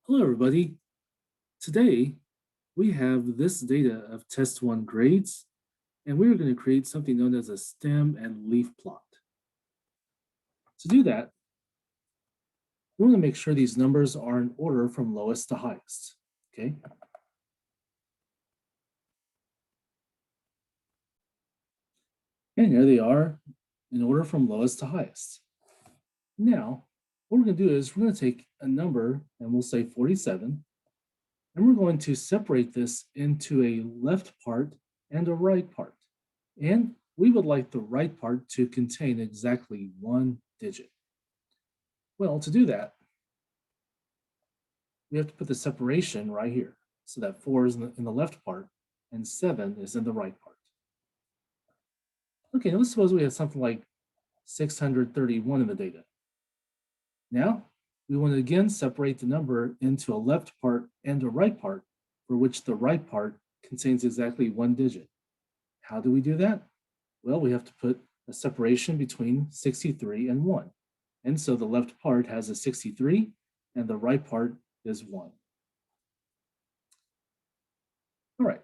Hello, everybody. Today, we have this data of test one grades, and we're going to create something known as a stem and leaf plot. To do that, we want to make sure these numbers are in order from lowest to highest, okay? And here they are in order from lowest to highest. Now, what we're going to do is we're going to take a number, and we'll say 47, and we're going to separate this into a left part and a right part. And we would like the right part to contain exactly one digit. Well, to do that, we have to put the separation right here. So that 4 is in the left part and 7 is in the right part. Okay, now let's suppose we have something like 631 in the data. Now, we want to again separate the number into a left part and a right part, for which the right part contains exactly one digit. How do we do that? Well, we have to put a separation between 63 and 1. And so the left part has a 63 and the right part is 1. All right.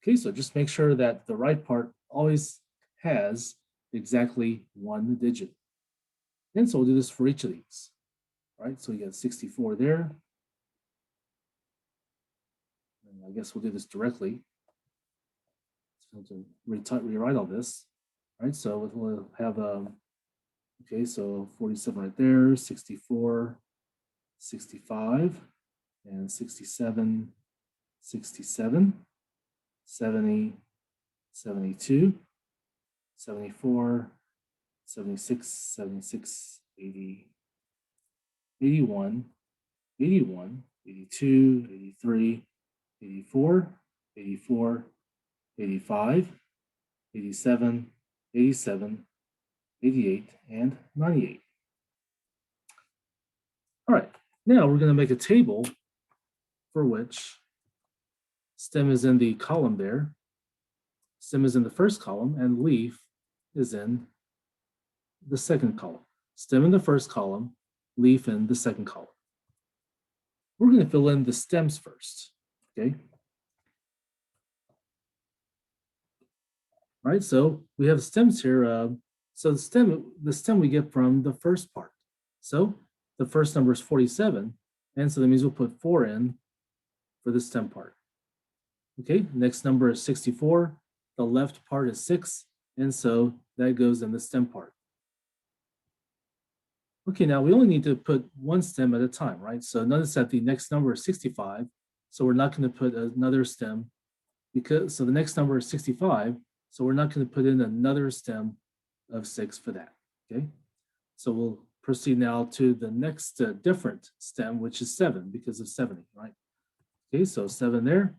Okay, so just make sure that the right part always has exactly one digit. And so we'll do this for each of these. All right, so we got 64 there. And I guess we'll do this directly. So to rewrite all this. All right, so we'll have, okay, so 47 right there, 64, 65, and 67, 67, 70, 72, 74, 76, 76, 80, 81, 81, 82, 83, 84, 84, 85, 87, 87, 88, and 98. All right, now we're going to make a table for which stem is in the column there, stem is in the first column, and leaf is in the second column. Stem in the first column, leaf in the second column. We're going to fill in the stems first, okay? All right, so we have stems here. So the stem we get from the first part. So the first number is 47, and so that means we'll put 4 in for the stem part. Okay, next number is 64. The left part is 6, and so that goes in the stem part. Okay, now we only need to put one stem at a time, right? So notice that the next number is 65, so we're not going to put another stem so the next number is 65, so we're not going to put in another stem of 6 for that, okay? So we'll proceed now to the next different stem, which is 7 because of 70, right? Okay, so 7 there,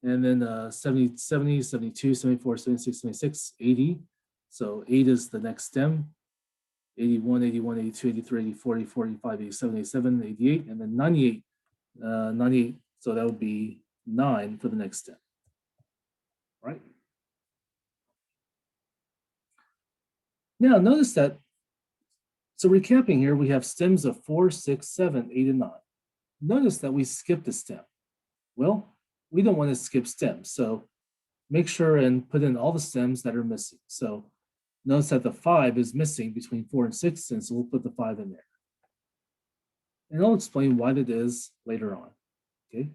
and then 70, 70, 72, 74, 76, 76, 80. So 8 is the next stem. 81, 81, 82, 83, 84, 84, 85, 87, 87, 88, and then 98. 98, so that would be 9 for the next step. Right? Now notice that, so recapping here, we have stems of 4, 6, 7, 8, and 9. Notice that we skipped a stem. Well, we don't want to skip stems, so make sure and put in all the stems that are missing. So notice that the 5 is missing between 4 and 6, and so we'll put the 5 in there. And I'll explain why that is later on, okay?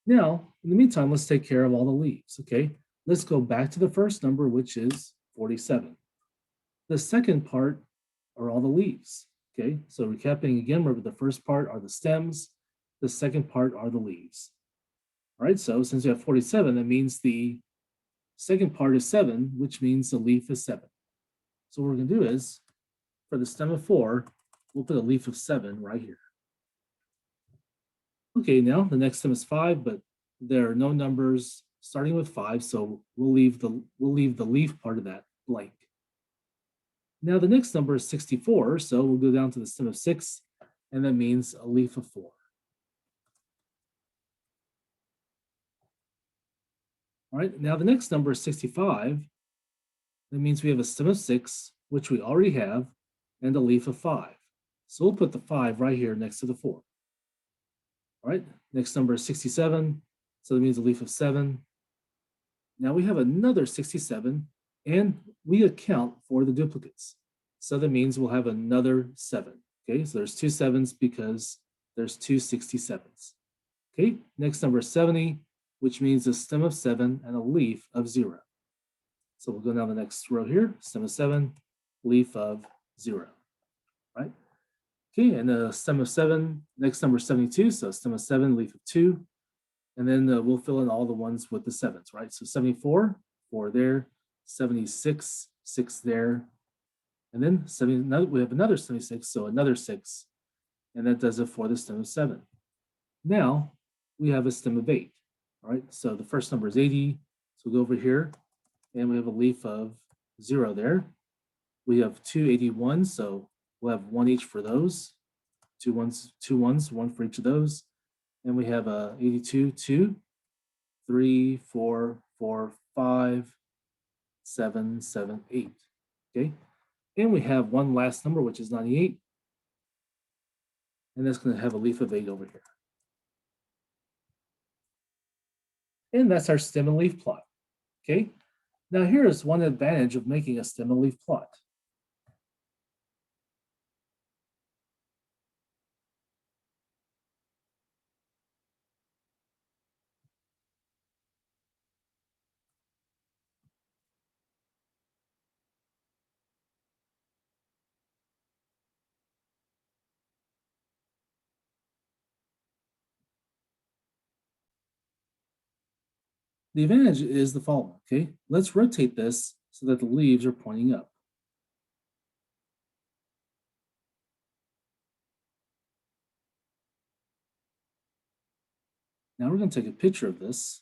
Now, in the meantime, let's take care of all the leaves, okay? Let's go back to the first number, which is 47. The second part are all the leaves, okay? So recapping again, remember the first part are the stems, the second part are the leaves. All right, so since we have 47, that means the second part is 7, which means the leaf is 7. So what we're going to do is, for the stem of 4, we'll put a leaf of 7 right here. Okay, now the next stem is 5, but there are no numbers starting with 5, so we'll leave the leaf part of that blank. Now the next number is 64, so we'll go down to the stem of 6, and that means a leaf of 4. All right, now the next number is 65. That means we have a stem of 6, which we already have, and a leaf of 5. So we'll put the 5 right here next to the 4. All right, next number is 67. So that means a leaf of 7. Now we have another 67, and we account for the duplicates. So that means we'll have another 7. Okay, so there's two 7s because there's two 67s. Okay, next number is 70, which means a stem of 7 and a leaf of 0. So we'll go down the next row here, stem of 7, leaf of 0, right? Okay, and the stem of 7, next number is 72, so stem of 7, leaf of 2, and then we'll fill in all the ones with the 7s, right? So 74, 4 there, 76, 6 there, and then 70, we have another 76, so another 6, and that does it for the stem of 7. Now we have a stem of 8, all right? So the first number is 80, so we'll go over here, and we have a leaf of 0 there. We have two 81s, so we'll have one each for those. Two ones, one for each of those. And we have a 82, 2, 3, 4, 4, 5, 7, 7, 8. Okay. And we have one last number, which is 98. And that's going to have a leaf of 8 over here. And that's our stem and leaf plot. Okay. Now here is one advantage of making a stem and leaf plot. The advantage is the following, okay? Let's rotate this so that the leaves are pointing up. Now we're going to take a picture of this.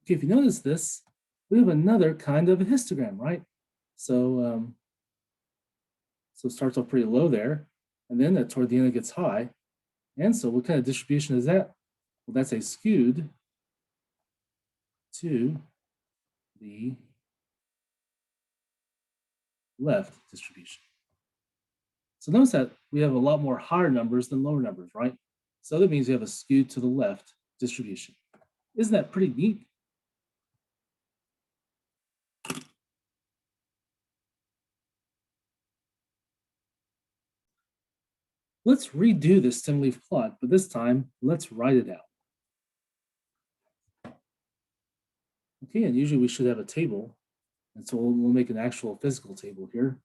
Okay, if you notice this, we have another kind of a histogram, right? So, so it starts off pretty low there, and then toward the end it gets high. And so what kind of distribution is that? Well, that's a skewed to the left distribution. So notice that we have a lot more higher numbers than lower numbers, right? So that means we have a skewed to the left distribution. Isn't that pretty neat? Let's redo this stem leaf plot, but this time let's write it out. Okay, and usually we should have a table. And so we'll make an actual physical table here.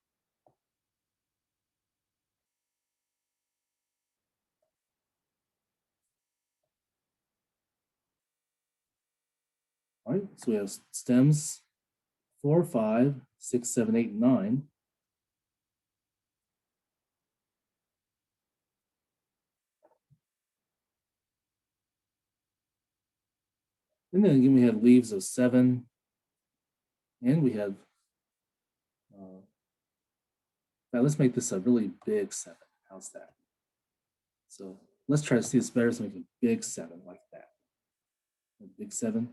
All right, so we have stems 4, 5, 6, 7, 8, 9. And then again, we have leaves of 7. And we have, now let's make this a really big 7. How's that? So let's try to see this better. So make a big 7 like that. A big 7.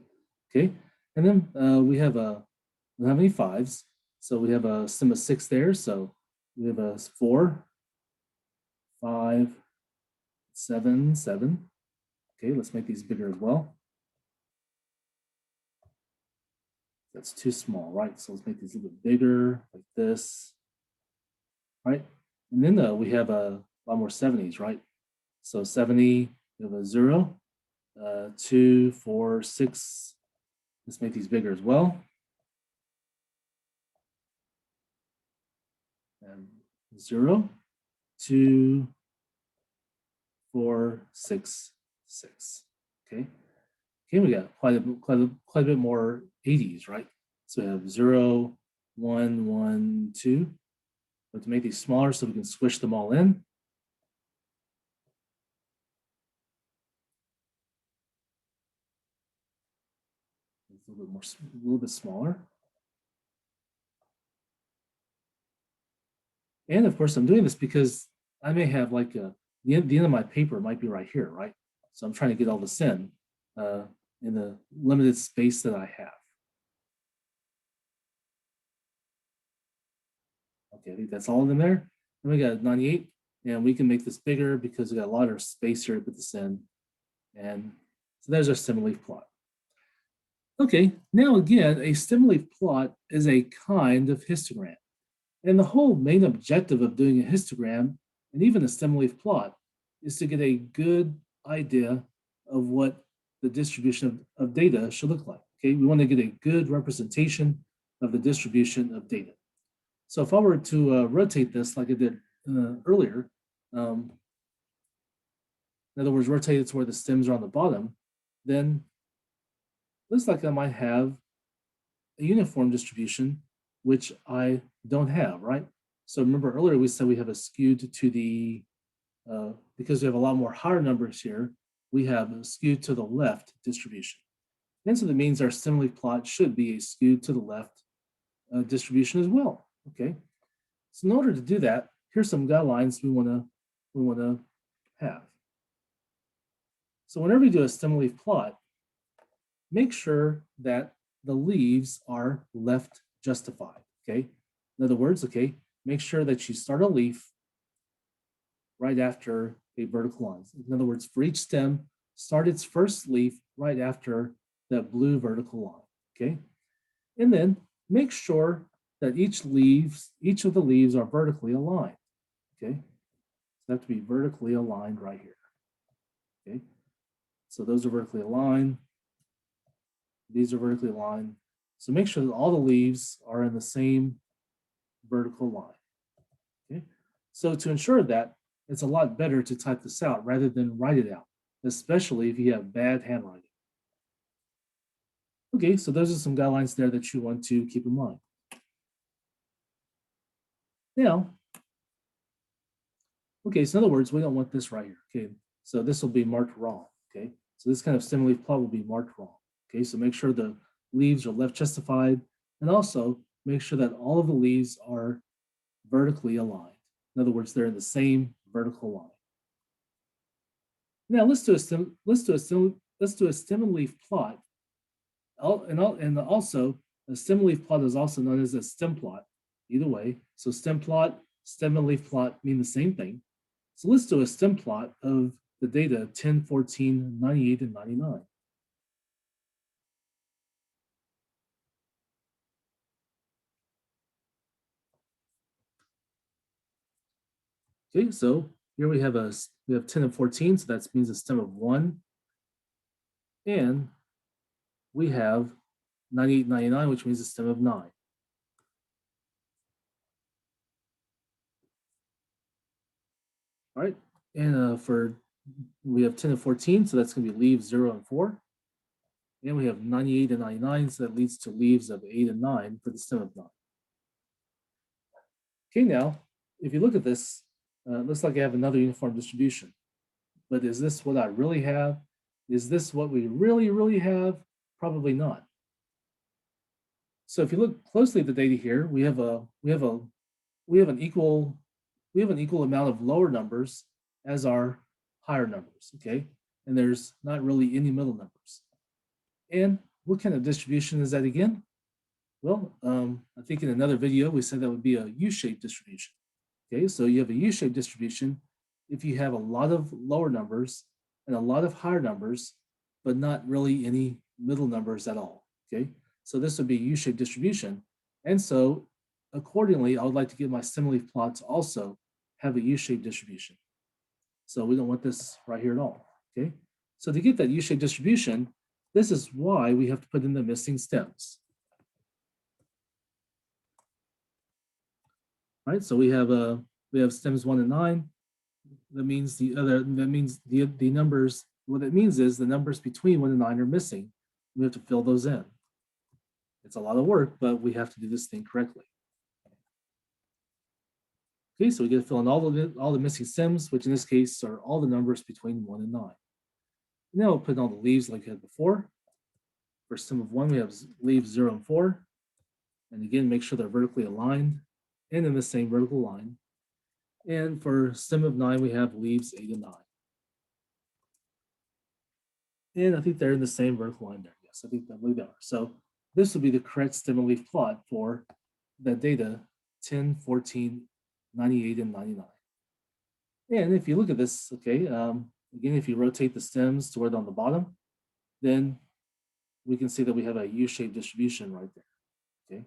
Okay. And then we have a, we don't have any 5s. So we have a stem of 6 there. So we have a 4, 5, 7, 7. Okay, let's make these bigger as well. That's too small, right? So let's make these a little bit bigger, like this, right? And then we have a lot more 70s, right? So 70, we have a 0, 2, 4, 6. Let's make these bigger as well. And 0, 2, 4, 6, 6. Okay. Okay, we got quite a bit more 80s, right? So we have 0, 1, 1, 2. But to make these smaller so we can squish them all in. a little bit more, a little bit smaller. And of course, I'm doing this because I may have like the end of my paper might be right here, right? So I'm trying to get all this uh, in the limited space that I have. Okay, I think that's all in there. And we got 98, and we can make this bigger because we got a lot of space here to put this in. And so there's our stem leaf plot. Okay, now again, a stem leaf plot is a kind of histogram. And the whole main objective of doing a histogram and even a stem leaf plot is to get a good idea of what the distribution of data should look like. Okay, we want to get a good representation of the distribution of data. So if I were to rotate this like I did earlier, in other words, rotate it to where the stems are on the bottom, then looks like I might have a uniform distribution, which I don't have, right? So remember earlier we said we have a skewed to the, because we have a lot more higher numbers here, we have a skewed to the left distribution. And so that means our stem leaf plot should be a skewed to the left distribution as well, okay? So in order to do that, here's some guidelines we wanna have. So whenever you do a stem leaf plot, make sure that the leaves are left justified, okay? In other words, okay, make sure that you start a leaf right after a vertical line. In other words, for each stem, start its first leaf right after that blue vertical line, okay? And then make sure that each of the leaves are vertically aligned, okay? So they have to be vertically aligned right here, okay? So those are vertically aligned. These are vertically aligned. So make sure that all the leaves are in the same vertical line. Okay. So to ensure that, it's a lot better to type this out rather than write it out, especially if you have bad handwriting. Okay, so those are some guidelines there that you want to keep in mind. Now, okay, so in other words, we don't want this right here. Okay, so this will be marked wrong. Okay, so this kind of stem leaf plot will be marked wrong. Okay, so make sure the leaves are left justified, and also make sure that all of the leaves are vertically aligned. In other words, they're in the same vertical line. Now let's do a stem and leaf plot. And also a stem and leaf plot is also known as a stem plot. Either way, so stem plot, stem and leaf plot mean the same thing. So let's do a stem plot of the data 10, 14, 98, and 99. Okay, so here we have 10 and 14, so that means a stem of 1. And we have 98, 99, which means a stem of 9. All right, and we have 10 and 14, so that's going to be leaves 0 and 4. And we have 98 and 99, so that leads to leaves of 8 and 9 for the stem of 9. Okay, now, if you look at this, it looks like I have another uniform distribution. But is this what I really have? Is this what we really, really have? Probably not. So if you look closely at the data here, we have an equal amount of lower numbers as our higher numbers, okay? And there's not really any middle numbers. And what kind of distribution is that again? Well, I think in another video, we said that would be a U-shaped distribution. Okay, so you have a U-shaped distribution if you have a lot of lower numbers and a lot of higher numbers, but not really any middle numbers at all. Okay, so this would be a U-shaped distribution. And so accordingly, I would like to get my stem leaf plot to also have a U-shaped distribution. So we don't want this right here at all. Okay, so to get that U-shaped distribution, this is why we have to put in the missing stems. Right, so we have stems 1 and 9. That means the numbers. What it means is the numbers between 1 and 9 are missing. We have to fill those in. It's a lot of work, but we have to do this thing correctly. Okay, so we get to fill in all the missing stems, which in this case are all the numbers between 1 and 9. Now we'll put in all the leaves like we had before. For stem of 1, we have leaves 0 and 4. And again, make sure they're vertically aligned and in the same vertical line. And for stem of 9, we have leaves 8 and 9. And I think they're in the same vertical line there. Yes, I believe they are. So this would be the correct stem and leaf plot for the data 10, 14, 98, and 99. And if you look at this, okay, again, if you rotate the stems to where they're on the bottom, then we can see that we have a U-shaped distribution right there. Okay,